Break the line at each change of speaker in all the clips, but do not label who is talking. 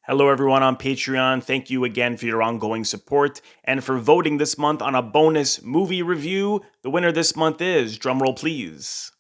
Hello, everyone on Patreon. Thank you again for your ongoing support and for voting this month on a bonus movie review. The winner this month is, drumroll please,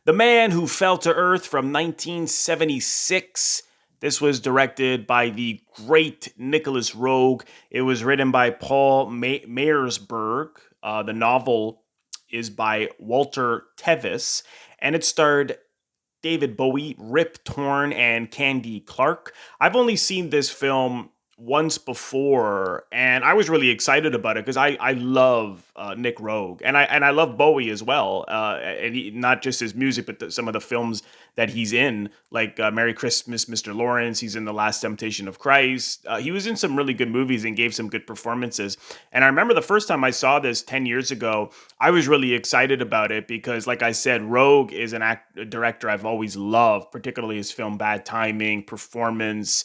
The Man Who Fell to Earth from 1976. This was directed by the great Nicolas Roeg. It was written by Paul Meyersberg. The novel is by Walter Tevis, and it starred David Bowie, Rip Torn, and Candy Clark. I've only seen this film once before, and I was really excited about it because I love Nick Roeg, and I love Bowie as well, and not just his music, but some of the films that he's in, like Merry Christmas, Mr. Lawrence. He's in The Last Temptation of Christ. He was in some really good movies and gave some good performances. And I remember the first time I saw this 10 years ago, I was really excited about it because, like I said, Rogue is a director I've always loved, particularly his film Bad Timing, Performance,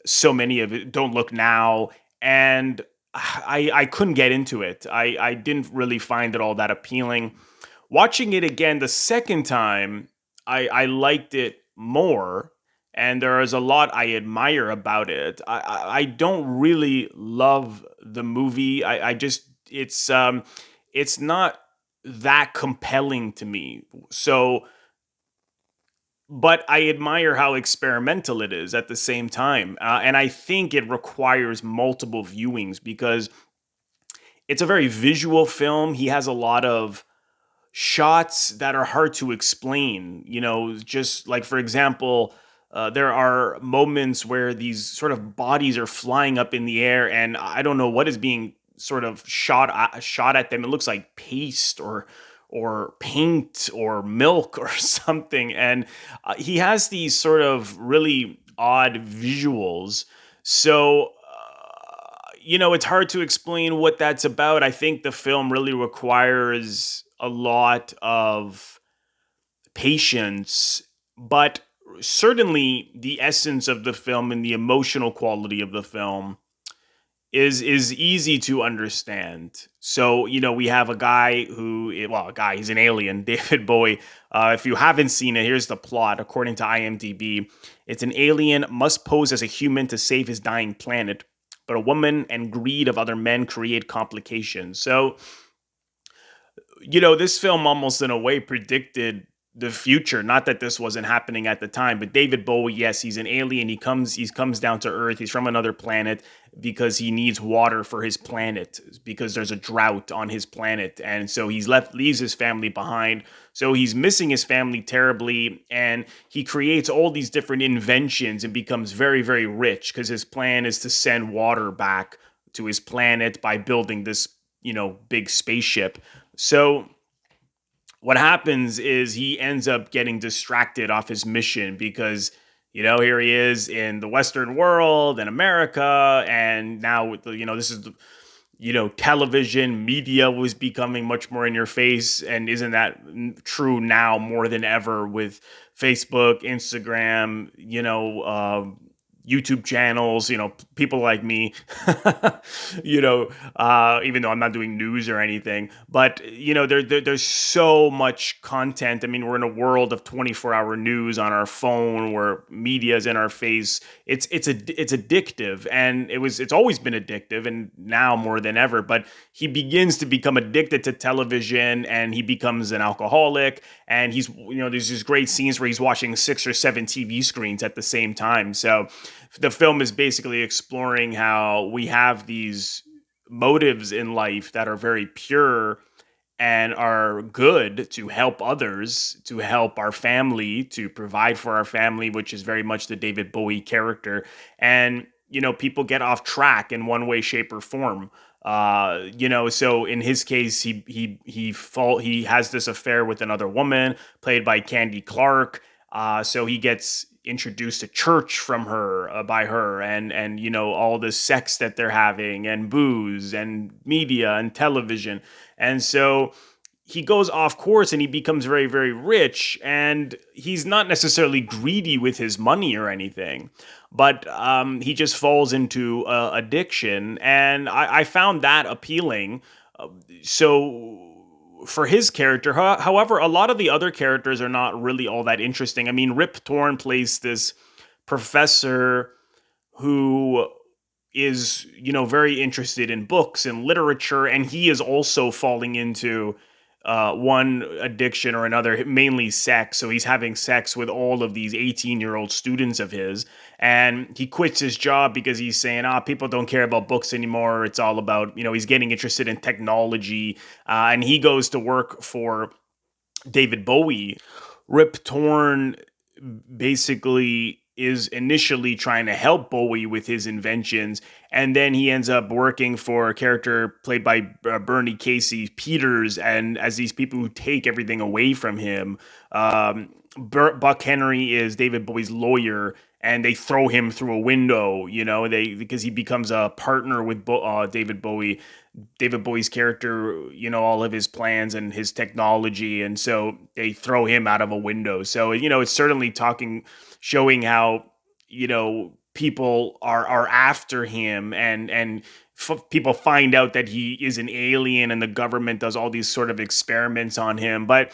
so many of it, Don't Look Now. And I couldn't get into it. I didn't really find it all that appealing. Watching it again the second time, I liked it more, and there is a lot I admire about it. I don't really love the movie. I just it's not that compelling to me. So, but I admire how experimental it is at the same time, and I think it requires multiple viewings because it's a very visual film. He has a lot of shots that are hard to explain. Just like, for example, there are moments where these sort of bodies are flying up in the air, and I don't know what is being sort of shot at them. It looks like paste or paint or milk or something. And he has these sort of really odd visuals. So, it's hard to explain what that's about. I think the film really requires a lot of patience, but certainly the essence of the film and the emotional quality of the film is easy to understand. So, we have a guy he's an alien, David Bowie. If you haven't seen it, here's the plot. According to IMDb, it's an alien must pose as a human to save his dying planet, but a woman and greed of other men create complications. So, this film almost in a way predicted the future. Not that this wasn't happening at the time, but David Bowie, yes, he's an alien. He comes down to Earth. He's from another planet because he needs water for his planet because there's a drought on his planet. And so leaves his family behind. So he's missing his family terribly, and he creates all these different inventions and becomes very, very rich because his plan is to send water back to his planet by building this, big spaceship. So what happens is he ends up getting distracted off his mission because, here he is in the Western world and America. And now with this is television media was becoming much more in your face. And isn't that true now more than ever with Facebook, Instagram, YouTube channels, people like me, even though I'm not doing news or anything, but there's so much content. I mean, we're in a world of 24-hour news on our phone where media is in our face. It's addictive, and it's always been addictive, and now more than ever. But he begins to become addicted to television, and he becomes an alcoholic. And there's these great scenes where he's watching 6 or 7 TV screens at the same time. So the film is basically exploring how we have these motives in life that are very pure and are good to help others, to help our family, to provide for our family, which is very much the David Bowie character. And, people get off track in one way, shape, or form. So in his case, he has this affair with another woman played by Candy Clark. So he gets introduced to church from her by her, and all the sex that they're having, and booze and media and television. And so he goes off course and he becomes very, very rich, and he's not necessarily greedy with his money or anything, but he just falls into addiction. And I found that appealing. So for his character, however, a lot of the other characters are not really all that interesting. I mean, Rip Torn plays this professor who is, very interested in books and literature, and he is also falling into one addiction or another, mainly sex. So he's having sex with all of these 18-year-old students of his, and he quits his job because he's saying, people don't care about books anymore. It's all about, he's getting interested in technology, and he goes to work for David Bowie. Rip Torn basically is initially trying to help Bowie with his inventions, and then he ends up working for a character played by Bernie Casey Peters, and as these people who take everything away from him. Buck Henry is David Bowie's lawyer, and they throw him through a window. Because he becomes a partner with David Bowie. David Bowie's character, all of his plans and his technology, and so they throw him out of a window. So it's certainly showing how people are after him, and people find out that he is an alien, and the government does all these sort of experiments on him. But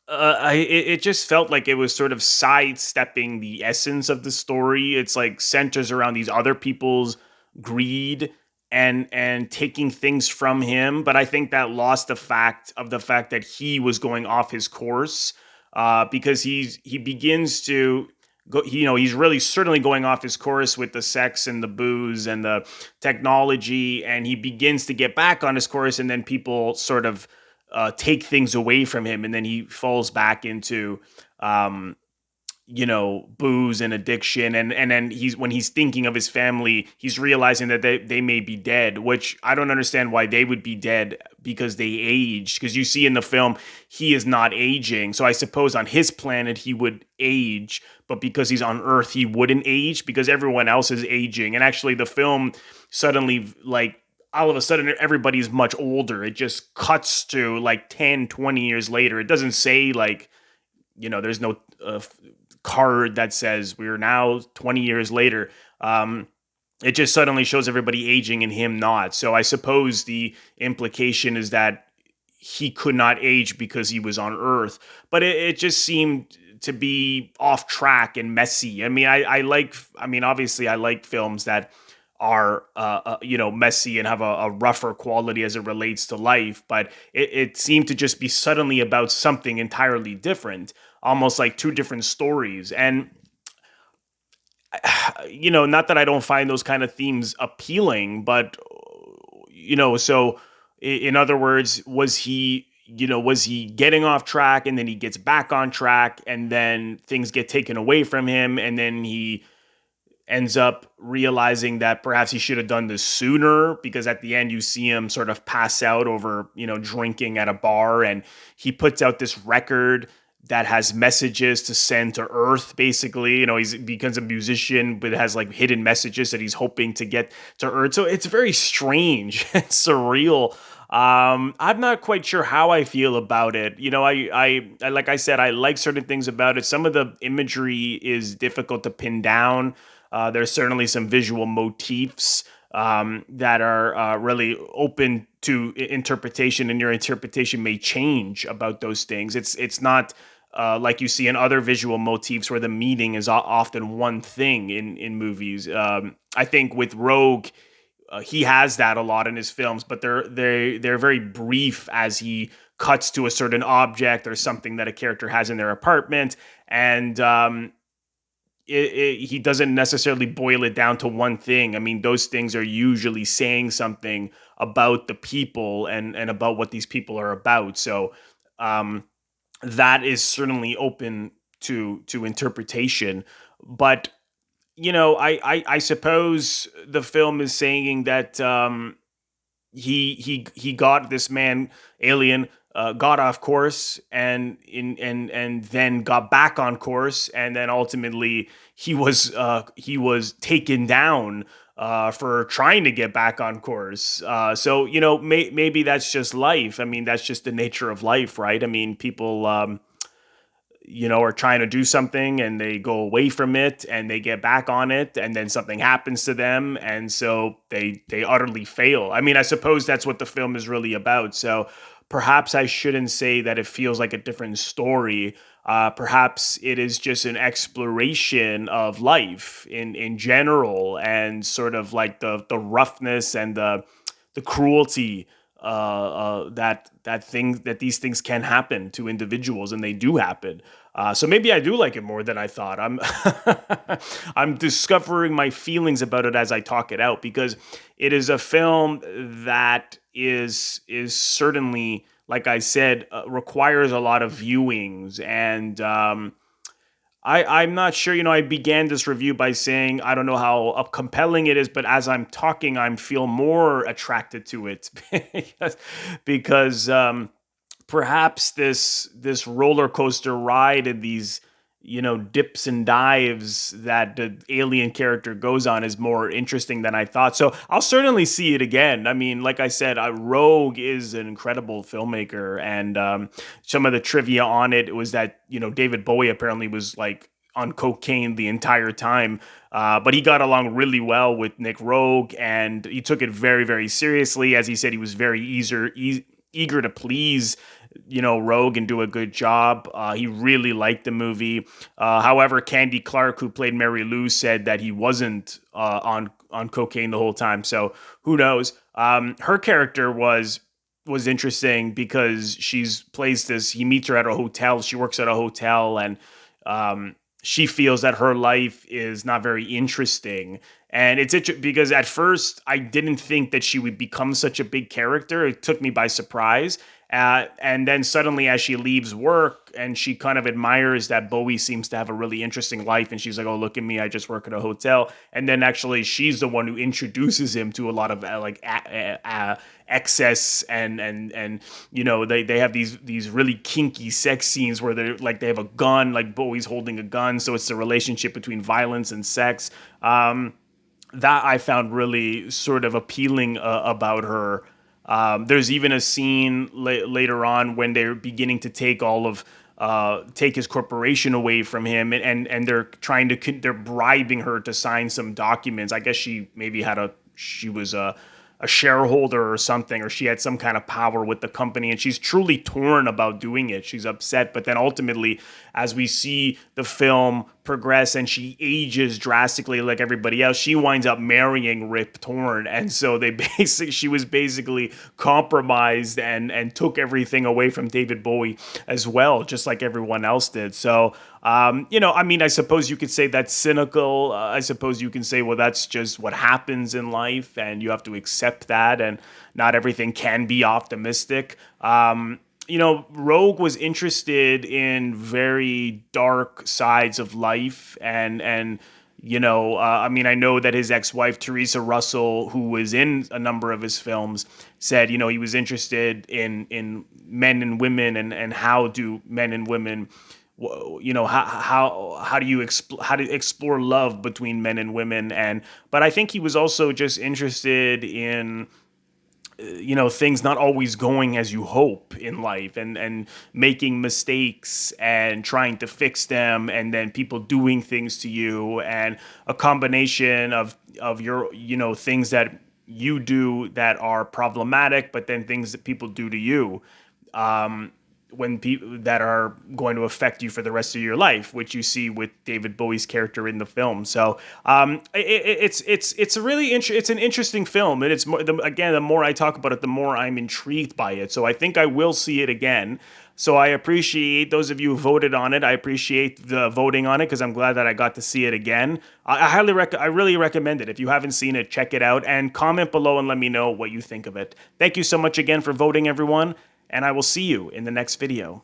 it just felt like it was sort of sidestepping the essence of the story. It's like centers around these other people's greed and taking things from him. But I think that lost the fact that he was going off his course, because he begins to go. He's really certainly going off his course with the sex and the booze and the technology, and he begins to get back on his course, and then people sort of take things away from him, and then he falls back into booze and addiction, and then when he's thinking of his family, he's realizing that they may be dead, which I don't understand why they would be dead, because they aged. Because you see in the film, he is not aging, so I suppose on his planet he would age, but because he's on Earth, he wouldn't age, because everyone else is aging. And actually the film suddenly, like, all of a sudden everybody's much older. It just cuts to like 10, 20 years later. It doesn't say, like, there's no card that says we're now 20 years later. It just suddenly shows everybody aging and him not. So I suppose the implication is that he could not age because he was on Earth. But it just seemed to be off track and messy. I mean, obviously I like films that are messy and have a rougher quality as it relates to life, but it seemed to just be suddenly about something entirely different, almost like two different stories. And not that I don't find those kind of themes appealing, but so in other words, was he getting off track, and then he gets back on track, and then things get taken away from him, and then he ends up realizing that perhaps he should have done this sooner, because at the end you see him sort of pass out over, drinking at a bar, and he puts out this record that has messages to send to Earth, basically. He becomes a musician, but it has like hidden messages that he's hoping to get to Earth. So it's very strange and surreal. I'm not quite sure how I feel about it. I like I said, I like certain things about it. Some of the imagery is difficult to pin down. There's certainly some visual motifs that are really open to interpretation, and your interpretation may change about those things. It's not like you see in other visual motifs where the meaning is often one thing in movies. I think with Rogue, he has that a lot in his films, but they're very brief as he cuts to a certain object or something that a character has in their apartment, and he doesn't necessarily boil it down to one thing. I mean, those things are usually saying something about the people and about what these people are about. So that is certainly open to interpretation. But I suppose the film is saying that he got this man alien, got off course, and then got back on course, and then ultimately he was taken down for trying to get back on course. So maybe that's just life. I mean, that's just the nature of life, right? I mean, people are trying to do something and they go away from it and they get back on it and then something happens to them and so they utterly fail. I mean, I suppose that's what the film is really about. So perhaps I shouldn't say that it feels like a different story. Perhaps it is just an exploration of life in general and sort of like the roughness and the cruelty that these things can happen to individuals, and they do happen. So maybe I do like it more than I thought. I'm I'm discovering my feelings about it as I talk it out, because it is a film that is certainly, like I said, requires a lot of viewings. And I'm not sure. I began this review by saying I don't know how compelling it is, but as I'm talking, I feel more attracted to it because perhaps this roller coaster ride and these dips and dives that the alien character goes on is more interesting than I thought. So I'll certainly see it again. I mean, like I said, Rogue is an incredible filmmaker, and some of the trivia on it was that David Bowie apparently was like on cocaine the entire time. But he got along really well with Nick Rogue, and he took it very, very seriously. As he said, he was very eager to please Rogue and do a good job. He really liked the movie. However, Candy Clark, who played Mary Lou, said that he wasn't on cocaine the whole time. So who knows? Her character was interesting because he meets her at a hotel. She works at a hotel, and she feels that her life is not very interesting. And it's interesting because at first I didn't think that she would become such a big character. It took me by surprise. And then suddenly, as she leaves work and she kind of admires that Bowie seems to have a really interesting life, and she's like, "Oh, look at me, I just work at a hotel." And then actually she's the one who introduces him to a lot of excess and they have these really kinky sex scenes where they have a gun, like Bowie's holding a gun, so it's the relationship between violence and sex. That I found really sort of appealing about her. There's even a scene later on when they're beginning to take his corporation away from him, and they're they're bribing her to sign some documents. I guess she was a shareholder or something, or she had some kind of power with the company, and she's truly torn about doing it. She's upset, but then ultimately, as we see the film progress and she ages drastically like everybody else, she winds up marrying Rip Torn, and so she was basically compromised and took everything away from David Bowie as well, just like everyone else did. So I mean, I suppose you could say that's cynical. I suppose you can say, well, that's just what happens in life, and you have to accept that, and not everything can be optimistic. Rogue was interested in very dark sides of life, and I mean, I know that his ex-wife, Teresa Russell, who was in a number of his films, said, he was interested in men and women, and how do men and women, how do you explore love between men and women. But I think he was also just interested in things not always going as you hope in life, and making mistakes and trying to fix them, and then people doing things to you, and a combination of your things that you do that are problematic, but then things that people do to you when people that are going to affect you for the rest of your life, which you see with David Bowie's character in the film. So it's a really it's an interesting film, and it's again, the more I talk about it, the more I'm intrigued by it. So I think I will see it again. So I appreciate those of you who voted on it. I appreciate the voting on it, because I'm glad that I got to see it again. I really recommend it. If you haven't seen it, check it out, and comment below and let me know what you think of it. Thank you so much again for voting, everyone, and I will see you in the next video.